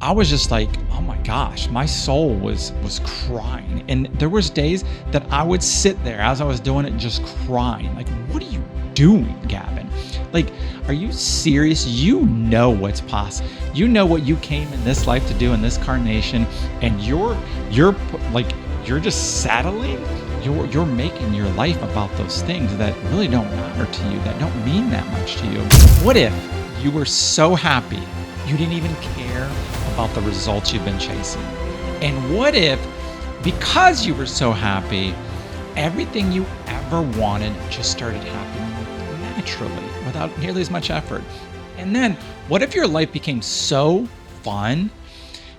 I was just like, oh my gosh, my soul was crying. And there was days that I would sit there as I was doing it just crying. Like, what are you doing, Gavin? Like, are you serious? You know what's possible. You know what you came in this life to do in this carnation, and you're just settling. You're making your life about those things that really don't matter to you, that don't mean that much to you. What if you were so happy you didn't even care about the results you've been chasing? And what if, because you were so happy, everything you ever wanted just started happening naturally without nearly as much effort? And then what if your life became so fun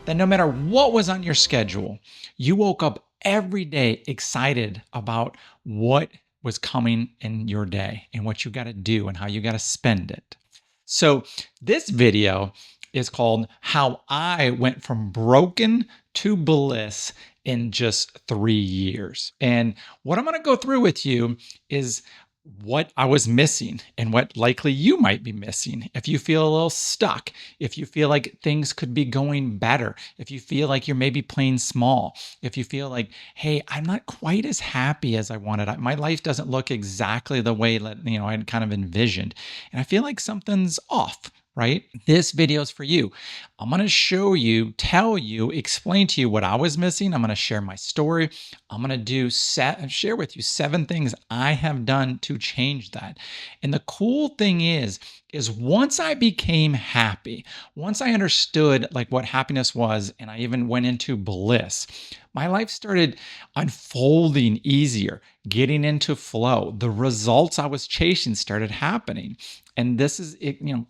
that no matter what was on your schedule, you woke up every day excited about what was coming in your day and what you got to do and how you got to spend it? So this video is called How I Went From Broken to Bliss in Just 3 years. And what I'm going to go through with you is what I was missing and what likely you might be missing. If you feel a little stuck, if you feel like things could be going better, if you feel like you're maybe playing small, if you feel like, hey, I'm not quite as happy as I wanted. My life doesn't look exactly the way that, I'd kind of envisioned. And I feel like something's off. Right? This video is for you. I'm going to show you, tell you, explain to you what I was missing. I'm going to share my story. I'm going to share with you 7 things I have done to change that. And the cool thing is once I became happy, once I understood like what happiness was, and I even went into bliss, my life started unfolding easier, getting into flow. The results I was chasing started happening. And this is,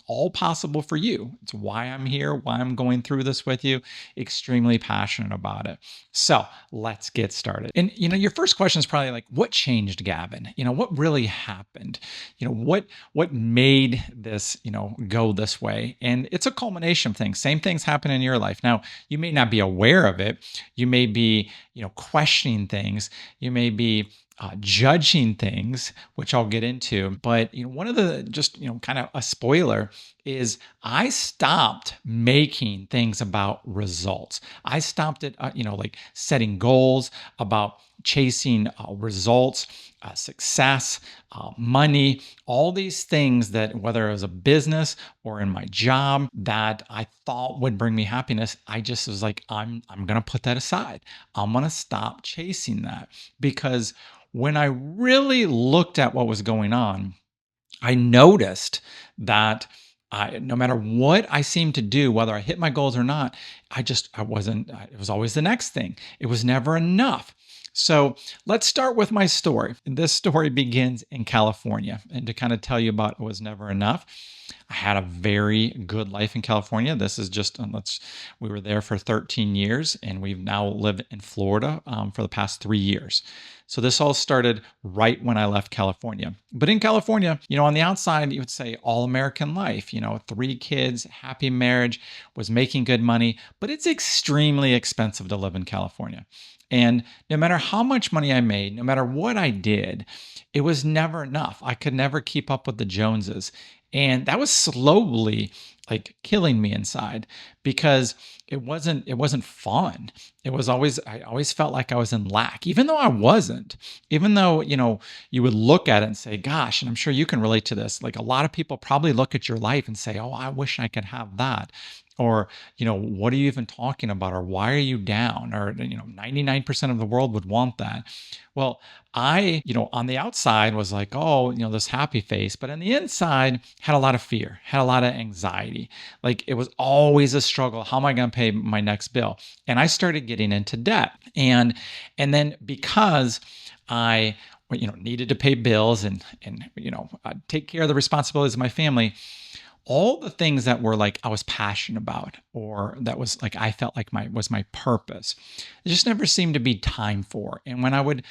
all possible for you. It's why I'm here, why I'm going through this with you. Extremely passionate about it. So let's get started. And, your first question is probably like, what changed, Gavin? What really happened? What made this, go this way? And it's a culmination of things. Same things happen in your life. Now, you may not be aware of it. You may be, questioning things. You may be judging things, which I'll get into. But one of the kind of a spoiler is I stopped making things about results. I stopped it, like setting goals about chasing results, success, money, all these things that whether it was a business or in my job that I thought would bring me happiness, I just was like, I'm going to put that aside. I'm going to stop chasing that, because when I really looked at what was going on, I noticed that no matter what I seemed to do, whether I hit my goals or not, I wasn't, it was always the next thing. It was never enough. So let's start with my story. And this story begins in California. And to kind of tell you about it was never enough, I had a very good life in California. This is just, we were there for 13 years, and we've now lived in Florida for the past 3 years. So this all started right when I left California. But in California, on the outside, you would say all American life, 3 kids, happy marriage, was making good money, but it's extremely expensive to live in California. And no matter how much money I made, no matter what I did, it was never enough. I could never keep up with the Joneses. And that was slowly like killing me inside, because it wasn't fun. I always felt like I was in lack, even though I wasn't. Even though, you would look at it and say, gosh, and I'm sure you can relate to this. Like a lot of people probably look at your life and say, oh, I wish I could have that. Or, what are you even talking about? Or why are you down? Or, 99% of the world would want that. Well, I, on the outside was like, oh, this happy face, but on the inside had a lot of fear, had a lot of anxiety. Like it was always a struggle. How am I going to pay my next bill? And I started getting into debt. And then because I, needed to pay bills and take care of the responsibilities of my family, all the things that were like I was passionate about, or that was like I felt like was my purpose, it just never seemed to be time for. And when I would,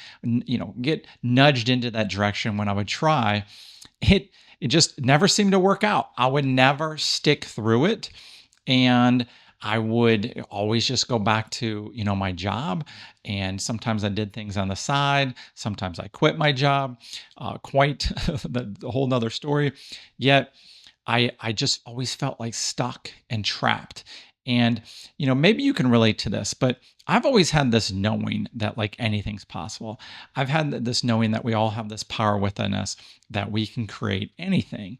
get nudged into that direction, when I would try, it just never seemed to work out. I would never stick through it, and I would always just go back to, my job. And sometimes I did things on the side. Sometimes I quit my job. Quite the whole nother story. Yet I just always felt like stuck and trapped. And, maybe you can relate to this, but I've always had this knowing that like anything's possible. I've had this knowing that we all have this power within us that we can create anything.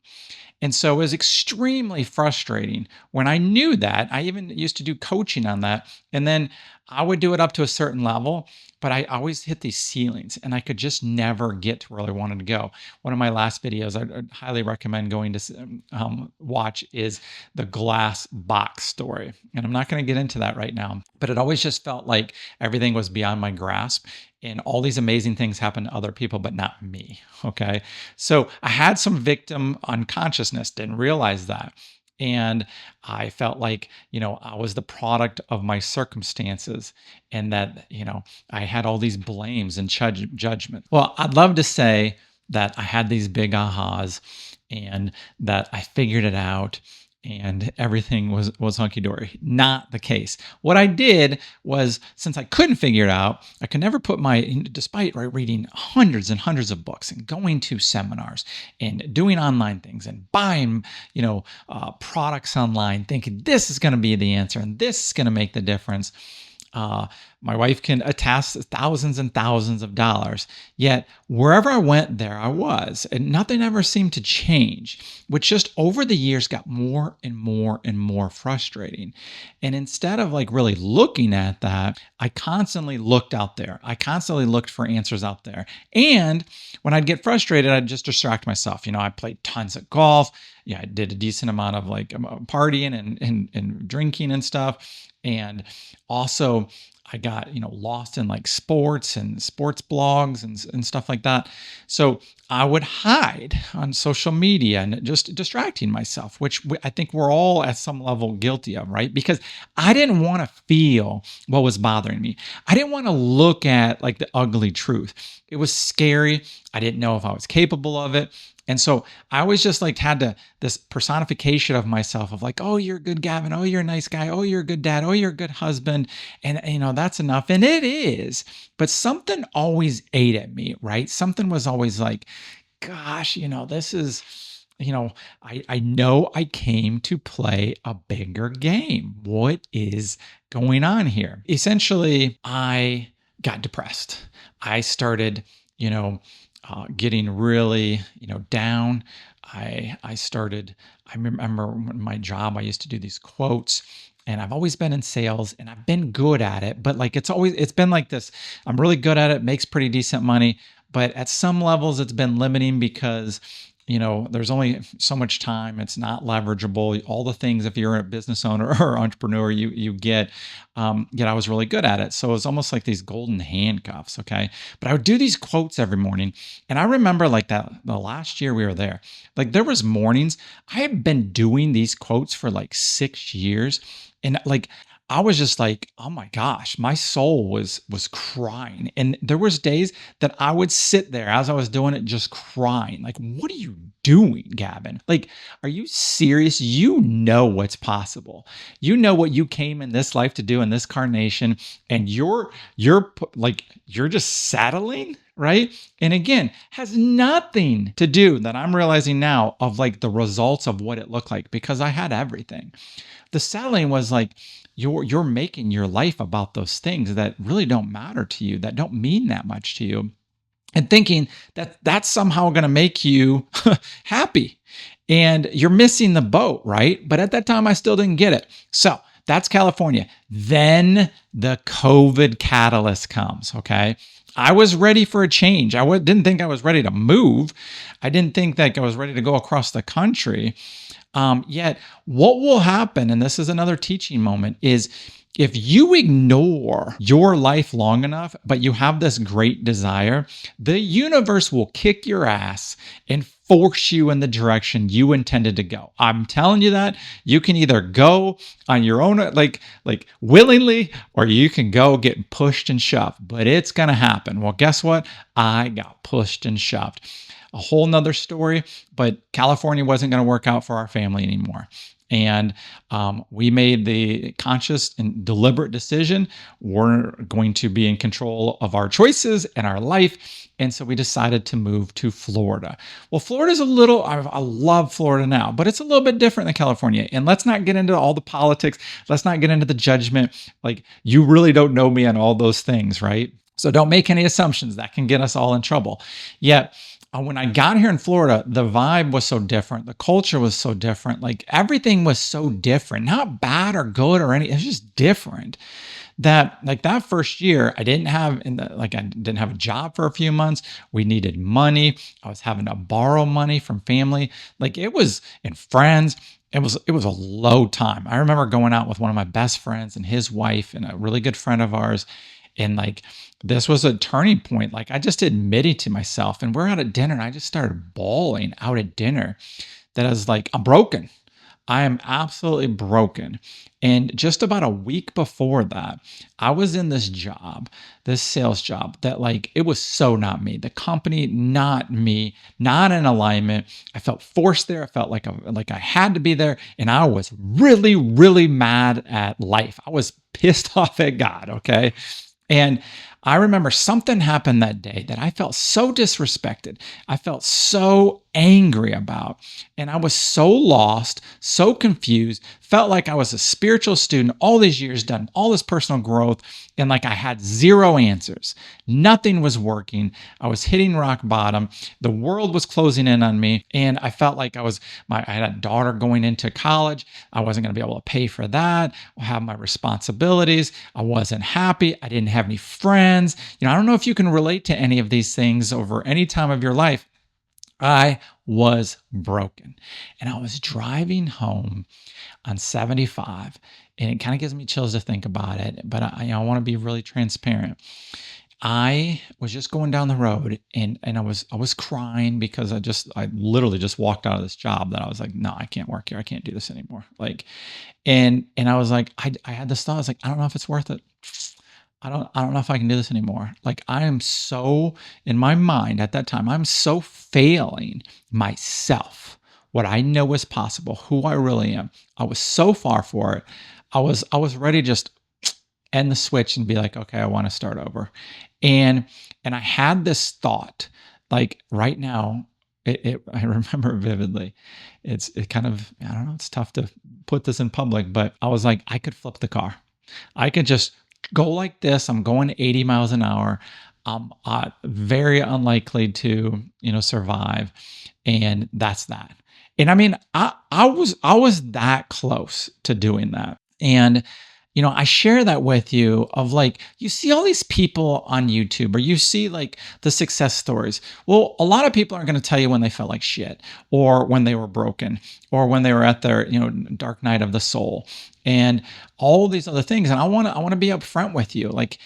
And so it was extremely frustrating when I knew that. I even used to do coaching on that. And then I would do it up to a certain level, but I always hit these ceilings and I could just never get to where I wanted to go. One of my last videos I'd highly recommend going to watch is the glass box story. And I'm not going to get into that right now, but it always just felt like everything was beyond my grasp and all these amazing things happen to other people, but not me. Okay. So I had some victim unconsciousness, didn't realize that. And I felt like, I was the product of my circumstances and that, I had all these blames and judgment. Well, I'd love to say that I had these big ahas and that I figured it out and everything was hunky-dory. Not the case. What I did was, since I couldn't figure it out, I could never put despite reading hundreds and hundreds of books and going to seminars and doing online things and buying, products online, thinking this is going to be the answer and this is going to make the difference. My wife can attest thousands and thousands of dollars. Yet wherever I went, there I was. And nothing ever seemed to change, which just over the years got more and more and more frustrating. And instead of like really looking at that, I constantly looked out there. I constantly looked for answers out there. And when I'd get frustrated, I'd just distract myself. I played tons of golf. Yeah, I did a decent amount of like partying and drinking and stuff. And also I got, lost in like sports and sports blogs and stuff like that. So I would hide on social media and just distracting myself, which I think we're all at some level guilty of, right? Because I didn't want to feel what was bothering me. I didn't want to look at like the ugly truth. It was scary. I didn't know if I was capable of it. And so I always just like had this personification of myself of like, oh, you're a good Gavin. Oh, you're a nice guy. Oh, you're a good dad. Oh, you're a good husband. And, that's enough. And it is. But something always ate at me, right? Something was always like, gosh, this is, I know I came to play a bigger game. What is going on here? Essentially, I got depressed. I started, getting really, down. I remember my job, I used to do these quotes and I've always been in sales and I've been good at it, but like, it's been like this. I'm really good at it, makes pretty decent money, but at some levels it's been limiting because there's only so much time. It's not leverageable. All the things, if you're a business owner or entrepreneur, you get, yet I was really good at it. So it was almost like these golden handcuffs. Okay. But I would do these quotes every morning. And I remember like the last year we were there, like there was mornings, I had been doing these quotes for like 6 years. And like, I was just like, oh my gosh, my soul was crying. And there was days that I would sit there as I was doing it, just crying. Like, what are you doing, Gavin? Like, are you serious? You know what's possible. You know what you came in this life to do in this carnation. And you're just settling, right? And again, has nothing to do that I'm realizing now of like the results of what it looked like because I had everything. The settling was like, you're making your life about those things that really don't matter to you, that don't mean that much to you, and thinking that that's somehow going to make you happy. And you're missing the boat, right? But at that time, I still didn't get it. So that's California. Then the COVID catalyst comes, okay? I was ready for a change. Didn't think I was ready to move. I didn't think that I was ready to go across the country. Yet what will happen, and this is another teaching moment, is if you ignore your life long enough, but you have this great desire, the universe will kick your ass and force you in the direction you intended to go. I'm telling you that. You can either go on your own, like willingly, or you can go get pushed and shoved, but it's going to happen. Well, guess what? I got pushed and shoved. A whole nother story, but California wasn't going to work out for our family anymore. And we made the conscious and deliberate decision. We're going to be in control of our choices and our life. And so we decided to move to Florida. Well, Florida's a little, I love Florida now, but it's a little bit different than California. And let's not get into all the politics. Let's not get into the judgment. Like, you really don't know me on all those things, right? So don't make any assumptions. That can get us all in trouble. Yet, when I got here in Florida, the vibe was so different. The culture was so different. Like, everything was so different, not bad or good or any, it's just different. That, like, that first year, I didn't have I didn't have a job for a few months. We needed money. I was having to borrow money from family. Like, it was, and friends. It was a low time. I remember going out with one of my best friends and his wife and a really good friend of ours. And like, this was a turning point. Like, I just admitted to myself, and we're out at dinner, and I just started bawling out at dinner that I was like, I'm broken. I am absolutely broken. And just about a week before that, I was in this job, this sales job that, like, it was so not me. The company, not me, not in alignment. I felt forced there. I felt like I had to be there. And I was really, really mad at life. I was pissed off at God. Okay. And I remember something happened that day that I felt so disrespected. I felt so angry about. And I was so lost, so confused, felt like I was a spiritual student all these years, done all this personal growth, and like I had zero answers. Nothing was working. I was hitting rock bottom. The world was closing in on me. And I felt like I had a daughter going into college. I wasn't going to be able to pay for that, have my responsibilities. I wasn't happy. I didn't have any friends. I don't know if you can relate to any of these things over any time of your life. I was broken. And I was driving home on 75, and it kind of gives me chills to think about it, but I want to be really transparent. I was just going down the road, and I was crying because I literally just walked out of this job that I was like, no, I can't work here. I can't do this anymore. Like, and I was like, I had this thought. I was like, I don't know if it's worth it. I don't know if I can do this anymore. Like, I am so, in my mind at that time, I'm so failing myself, what I know is possible, who I really am. I was so far for it. I was ready to just end the switch and be like, okay, I want to start over. And I had this thought, like, right now, I remember it vividly. It kind of, I don't know, it's tough to put this in public, but I was like, I could flip the car. I could just go like this. I'm going 80 miles an hour. I'm very unlikely to, survive. And that's that. And I mean, I was that close to doing that. And, I share that with you of, like, you see all these people on YouTube, or you see like the success stories. Well, a lot of people are going to tell you when they felt like shit, or when they were broken, or when they were at their, dark night of the soul, and all these other things. And I want to be upfront with you. Like,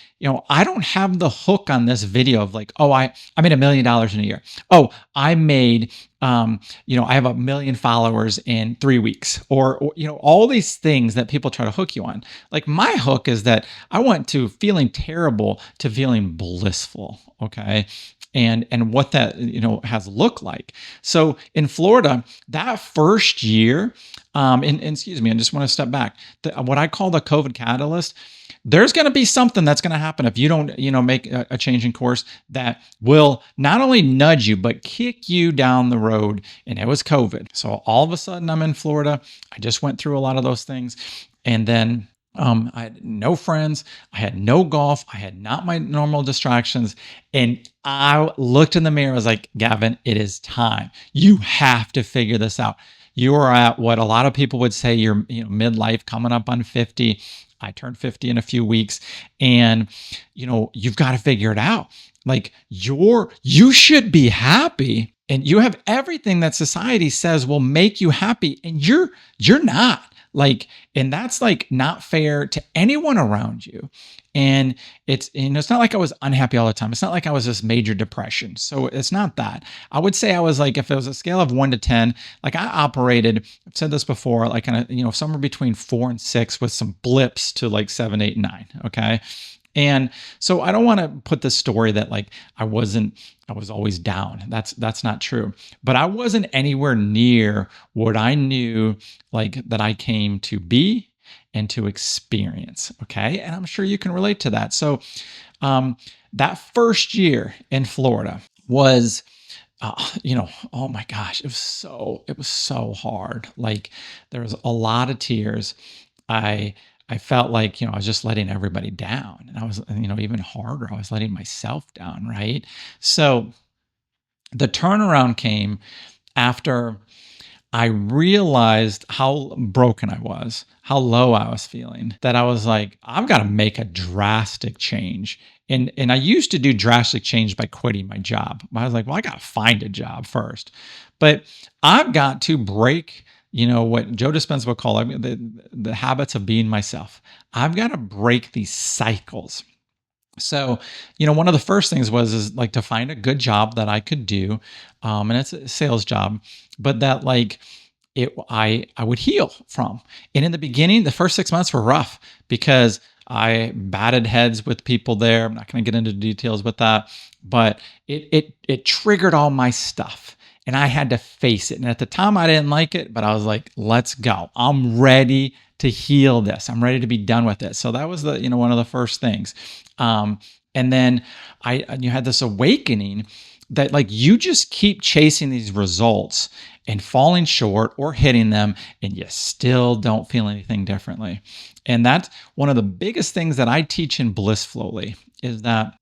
I don't have the hook on this video of like, oh, I made $1 million in a year. Oh, I made, I have 1 million followers in 3 weeks, or, all these things that people try to hook you on. Like, my hook is that I went to feeling terrible to feeling blissful. Okay. And what that, has looked like. So in Florida, that first year, and excuse me, I just want to step back. What I call the COVID catalyst, there's going to be something that's going to happen if you don't, make a change in course that will not only nudge you, but kick you down the road. And it was COVID. So all of a sudden I'm in Florida. I just went through a lot of those things. And then I had no friends. I had no golf. I had not my normal distractions. And I looked in the mirror. I was like, Gavin, it is time. You have to figure this out. You are at what a lot of people would say you're, midlife, coming up on 50. I turned 50 in a few weeks, and, you've got to figure it out. Like, you should be happy, and you have everything that society says will make you happy, and you're not. Like, and that's like not fair to anyone around you. And it's not like I was unhappy all the time. It's not like I was this major depression. So it's not that. I would say I was like, if it was a scale of 1 to 10, like I operated, I've said this before, like somewhere between 4 and 6 with some blips to like 7, 8, 9. Okay. And so I don't want to put this story that like I was always down. That's not true. But I wasn't anywhere near what I knew like that I came to be and to experience. Okay. And I'm sure you can relate to that. So um, that first year in Florida was oh my gosh, it was so hard. Like there was a lot of tears. I I felt like, I was just letting everybody down. And I was, even harder, I was letting myself down, right? So the turnaround came after I realized how broken I was, how low I was feeling, that I was like, I've got to make a drastic change. And I used to do drastic change by quitting my job. I was like, well, I got to find a job first. But I've got to break, what Joe Dispenza would call it, the habits of being myself. I've got to break these cycles. So, one of the first things was is like to find a good job that I could do, and it's a sales job, but that like I would heal from. And in the beginning, the first 6 months were rough because I batted heads with people there. I'm not going to get into details with that, but it triggered all my stuff. And I had to face it. And at the time, I didn't like it, but I was like, let's go. I'm ready to heal this. I'm ready to be done with it. So that was one of the first things. And then you had this awakening that like you just keep chasing these results and falling short or hitting them, and you still don't feel anything differently. And that's one of the biggest things that I teach in Bliss Flowly is that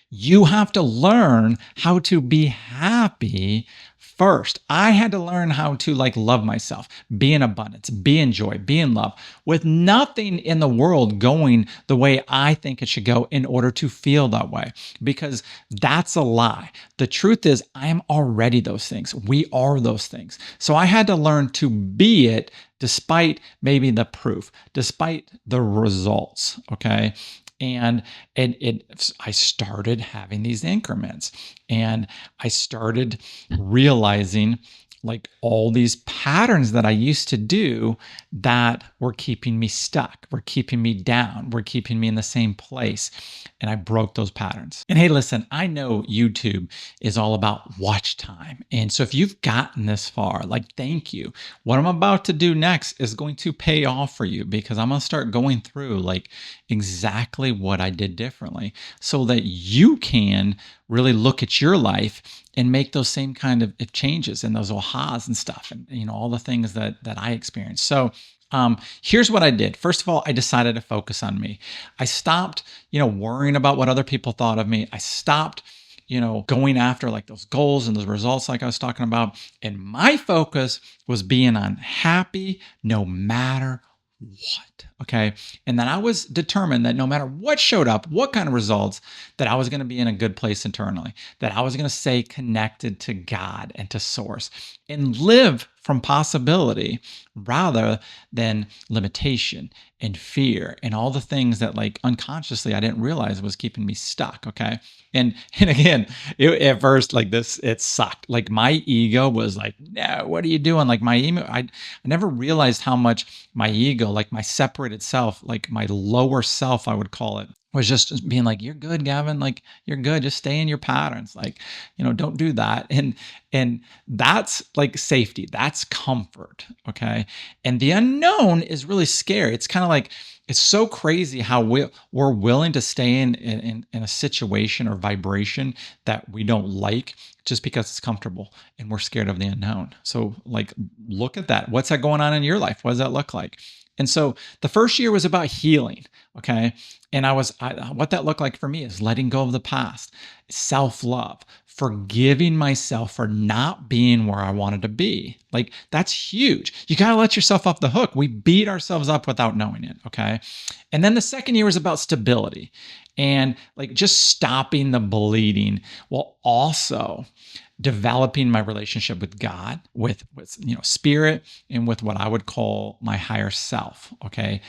you have to learn how to be happy first. I had to learn how to like love myself, be in abundance, be in joy, be in love, with nothing in the world going the way I think it should go in order to feel that way, because that's a lie. The truth is, I am already those things. We are those things. So I had to learn to be it despite maybe the proof, despite the results. Okay. And I started having these increments, and I started realizing like all these patterns that I used to do that were keeping me stuck, were keeping me down, were keeping me in the same place. And I broke those patterns. And hey, listen, I know YouTube is all about watch time. And so if you've gotten this far, like, thank you. What I'm about to do next is going to pay off for you, because I'm going to start going through like exactly what I did differently so that you can really look at your life and make those same kind of changes and those ahas and stuff, and all the things that I experienced. So here's what I did. First of all, I decided to focus on me. I stopped, worrying about what other people thought of me. I stopped, going after like those goals and those results like I was talking about. And my focus was being happy no matter what. Okay. And then I was determined that no matter what showed up, what kind of results, that I was going to be in a good place internally, that I was going to stay connected to God and to source and live from possibility rather than limitation and fear and all the things that like unconsciously I didn't realize was keeping me stuck. Okay. And again, at first, like this, it sucked. Like my ego was like, no, what are you doing? Like my ego, I never realized how much my ego, like my separated self, like my lower self, I would call it, was just being like, you're good, Gavin. Like you're good. Just stay in your patterns. Like, don't do that. And that's like safety. That's comfort. Okay. And the unknown is really scary. It's kind of like, it's so crazy how we're willing to stay in a situation or vibration that we don't like just because it's comfortable, and we're scared of the unknown. So like, look at that. What's that going on in your life? What does that look like? And so the first year was about healing. Okay. And what that looked like for me is letting go of the past, self-love, forgiving myself for not being where I wanted to be. Like that's huge. You got to let yourself off the hook. We beat ourselves up without knowing it. Okay. And then the second year was about stability and like just stopping the bleeding, while also developing my relationship with God, with spirit, and with what I would call my higher self. Okay.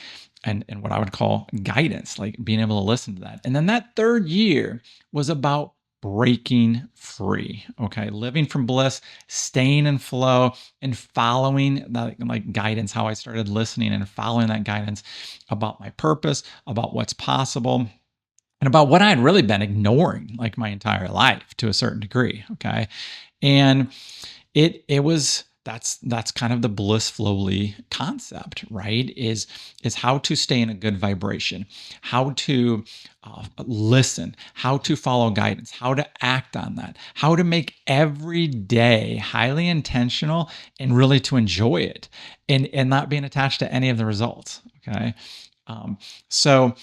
And what I would call guidance, like being able to listen to that. And then that third year was about breaking free. Okay. Living from bliss, staying in flow, and following that like guidance, how I started listening and following that guidance about my purpose, about what's possible. and about what I had really been ignoring like my entire life to a certain degree. Okay. And it was that's kind of the blissfully concept, right? Is how to stay in a good vibration, how to listen, how to follow guidance, how to act on that, how to make every day highly intentional and really to enjoy it, and not being attached to any of the results. Okay. Um, so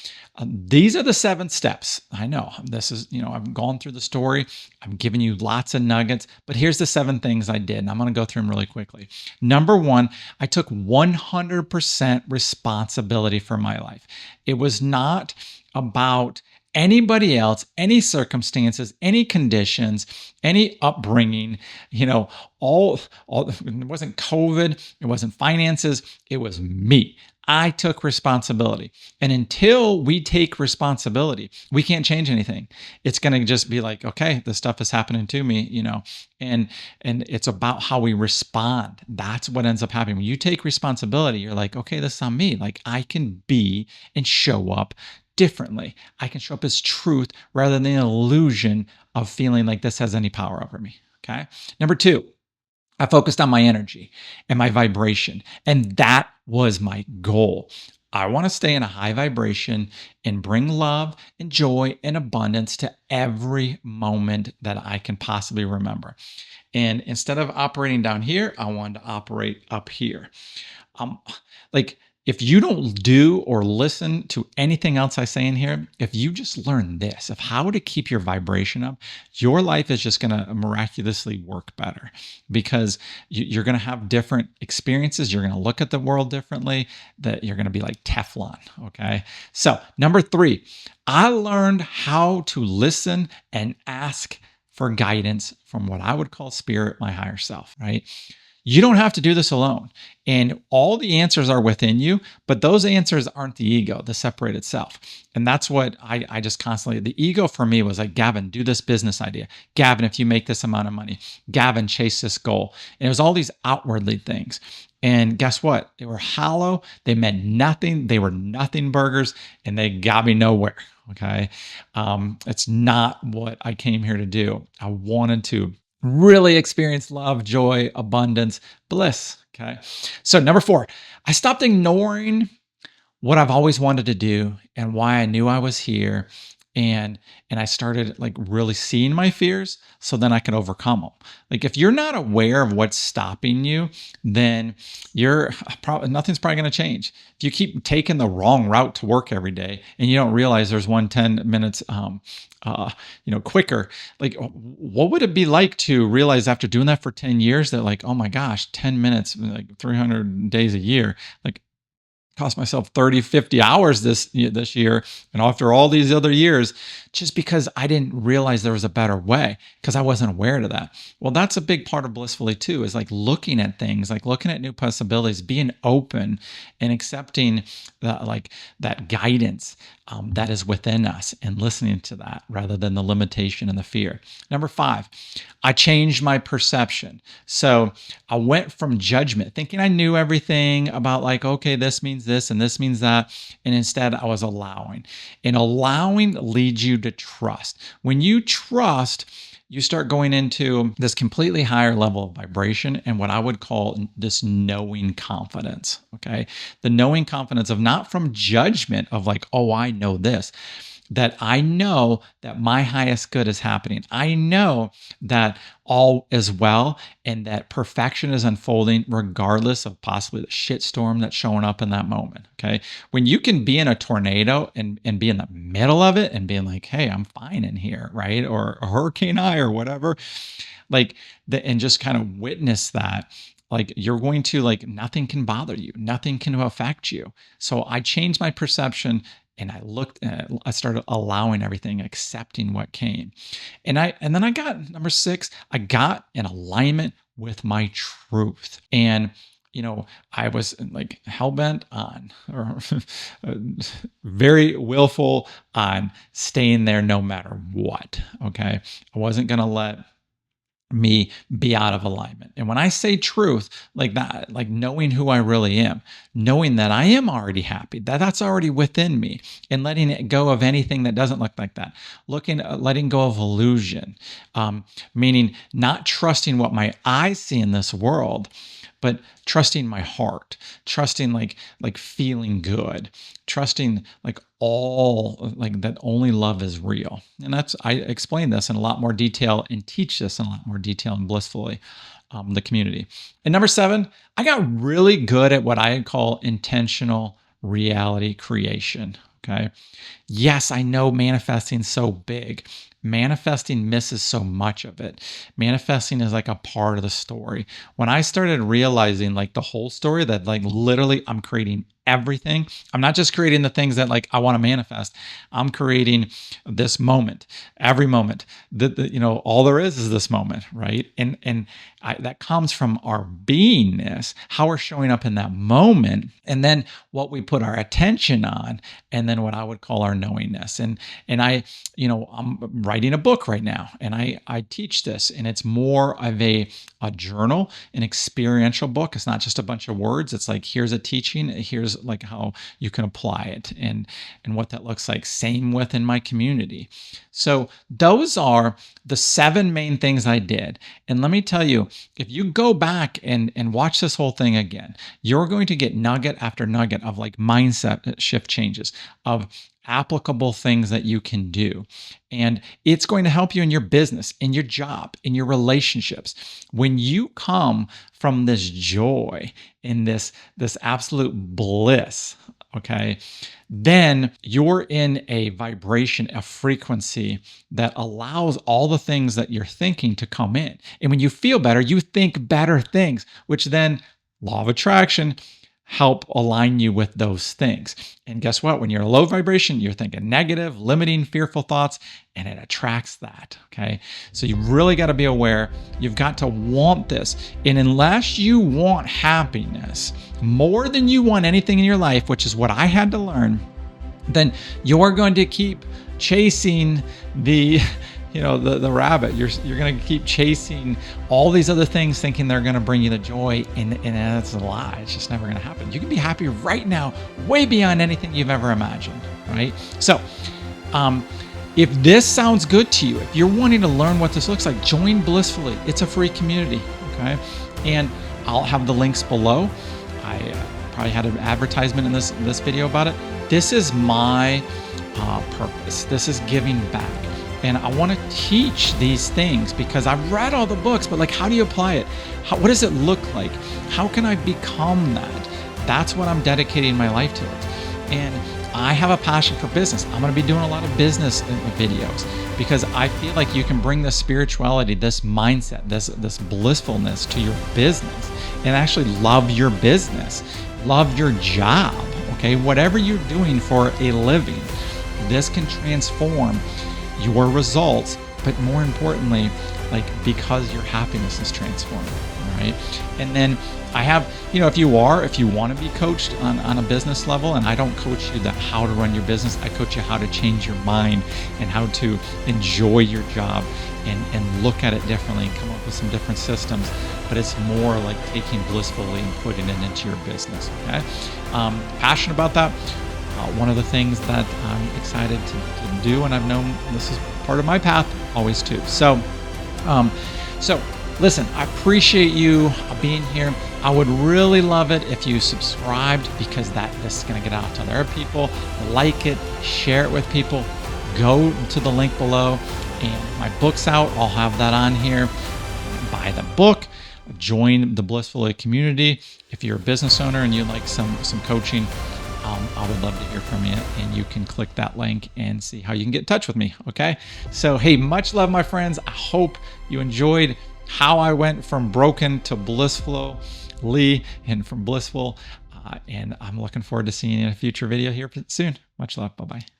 these are the 7 steps. I know this is, I've gone through the story. I'm giving you lots of nuggets, but here's the 7 things I did. And I'm going to go through them really quickly. Number 1, I took 100% responsibility for my life. It was not about anybody else, any circumstances, any conditions, any upbringing, all it wasn't COVID, it wasn't finances, it was me. I took responsibility. And until we take responsibility, we can't change anything. It's going to just be like, okay, this stuff is happening to me, and it's about how we respond. That's what ends up happening. When you take responsibility, you're like, okay, this is on me. Like I can be and show up differently. I can show up as truth rather than the illusion of feeling like this has any power over me. Okay. Number 2, I focused on my energy and my vibration. And that was my goal. I want to stay in a high vibration and bring love and joy and abundance to every moment that I can possibly remember. And instead of operating down here, I wanted to operate up here. Like if you don't do or listen to anything else I say in here, if you just learn this of how to keep your vibration up, your life is just going to miraculously work better because you're going to have different experiences. You're going to look at the world differently, that you're going to be like Teflon. Okay. So number 3, I learned how to listen and ask for guidance from what I would call spirit, my higher self, right? You don't have to do this alone. And all the answers are within you, but those answers aren't the ego, the separated self. And that's what I just constantly, the ego for me was like, Gavin, do this business idea. Gavin, if you make this amount of money. Gavin, chase this goal. And it was all these outwardly things. And guess what? They were hollow. They meant nothing. They were nothing burgers and they got me nowhere. Okay. It's not what I came here to do. I wanted to really experience love, joy, abundance, bliss. Okay. So number 4, I stopped ignoring what I've always wanted to do and why I knew I was here. And I started like really seeing my fears so then I could overcome them. Like if you're not aware of what's stopping you, then nothing's probably going to change. If you keep taking the wrong route to work every day and you don't realize there's 10 minutes quicker, like what would it be like to realize after doing that for 10 years that like, oh my gosh, 10 minutes, like 300 days a year, like cost myself 30, 50 hours this year. And after all these other years, just because I didn't realize there was a better way because I wasn't aware of that. Well, that's a big part of blissfully too, is like looking at things, like looking at new possibilities, being open and accepting that guidance that is within us and listening to that rather than the limitation and the fear. Number 5, I changed my perception. So I went from judgment, thinking I knew everything about like, okay, this means this and this means that. And instead I was allowing. And allowing leads you to trust. When you trust, you start going into this completely higher level of vibration and what I would call this knowing confidence. Okay. The knowing confidence of not from judgment of like, oh, I know this, that I know that my highest good is happening. I know that all is well and that perfection is unfolding regardless of possibly the shitstorm that's showing up in that moment. Okay. When you can be in a tornado and be in the middle of it and being like, hey, I'm fine in here, right? Or a hurricane eye or whatever, and just kind of witness that. Like you're going to nothing can bother you. Nothing can affect you. So I changed my perception and I started allowing everything, accepting what came. And then I got number 6, I got in alignment with my truth. And, I was like hell-bent on, or very willful on staying there no matter what. Okay. I wasn't going to let me be out of alignment. And when I say truth, like that, like knowing who I really am, knowing that I am already happy, that that's already within me, and letting it go of anything that doesn't look like that, letting go of illusion, meaning not trusting what my eyes see in this world, but trusting my heart, trusting like feeling good, trusting like all like that only love is real. And that's, I explain this in a lot more detail and teach this in a lot more detail in Blissfully, the community. And number 7, I got really good at what I call intentional reality creation. Okay. Yes, I know manifesting's so big. Manifesting misses so much of it. Manifesting is like a part of the story. When I started realizing like the whole story, that like literally I'm creating everything. I'm not just creating the things that like I want to manifest. I'm creating this moment, every moment. All there is this moment, right? And that comes from our beingness, how we're showing up in that moment, and then what we put our attention on, and then what I would call our knowingness. And I'm writing a book right now, and I teach this, and it's more of a journal, an experiential book. It's not just a bunch of words. It's like, here's a teaching, here's like how you can apply it and what that looks like. Same within my community. So those are the 7 main things I did. And let me tell you, if you go back and watch this whole thing again, you're going to get nugget after nugget of like mindset shift changes, of applicable things that you can do. And it's going to help you in your business, in your job, in your relationships. When you come from this joy and this absolute bliss, okay, then you're in a vibration, a frequency that allows all the things that you're thinking to come in. And when you feel better, you think better things, which then, law of attraction, help align you with those things. And guess what? When you're a low vibration, you're thinking negative, limiting, fearful thoughts, and it attracts that. Okay. So you really got to be aware. You've got to want this. And unless you want happiness more than you want anything in your life, which is what I had to learn, then you're going to keep chasing the rabbit. You're going to keep chasing all these other things, thinking they're going to bring you the joy, and that's a lie. It's just never going to happen. You can be happy right now, way beyond anything you've ever imagined, right? So, if this sounds good to you, if you're wanting to learn what this looks like, join Blissfully. It's a free community, okay? And I'll have the links below. I probably had an advertisement in this video about it. This is my purpose. This is giving back. And I want to teach these things because I've read all the books, but like, how do you apply it? What does it look like? How can I become that? That's what I'm dedicating my life to it. And I have a passion for business. I'm going to be doing a lot of business videos because I feel like you can bring this spirituality, this mindset, this blissfulness to your business and actually love your business, love your job, okay? Whatever you're doing for a living, this can transform your results, but more importantly, like because your happiness is transforming, right? And then I have, if you want to be coached on a business level, and I don't coach you that how to run your business, I coach you how to change your mind and how to enjoy your job and look at it differently and come up with some different systems. But it's more like taking Blissfully and putting it into your business, okay? Passionate about that. One of the things that I'm excited to do, and I've known this is part of my path always too. So listen, I appreciate you being here. I would really love it if you subscribed because this is going to get out to other people. Like it, share it with people. Go to the link below, and my book's out. I'll have that on here. Buy the book. Join the Blissfully community. If you're a business owner and you'd like some coaching, I would love to hear from you, and you can click that link and see how you can get in touch with me, okay? So, hey, much love, my friends. I hope you enjoyed how I went from broken to blissfully and from blissful, and I'm looking forward to seeing you in a future video here soon. Much love. Bye-bye.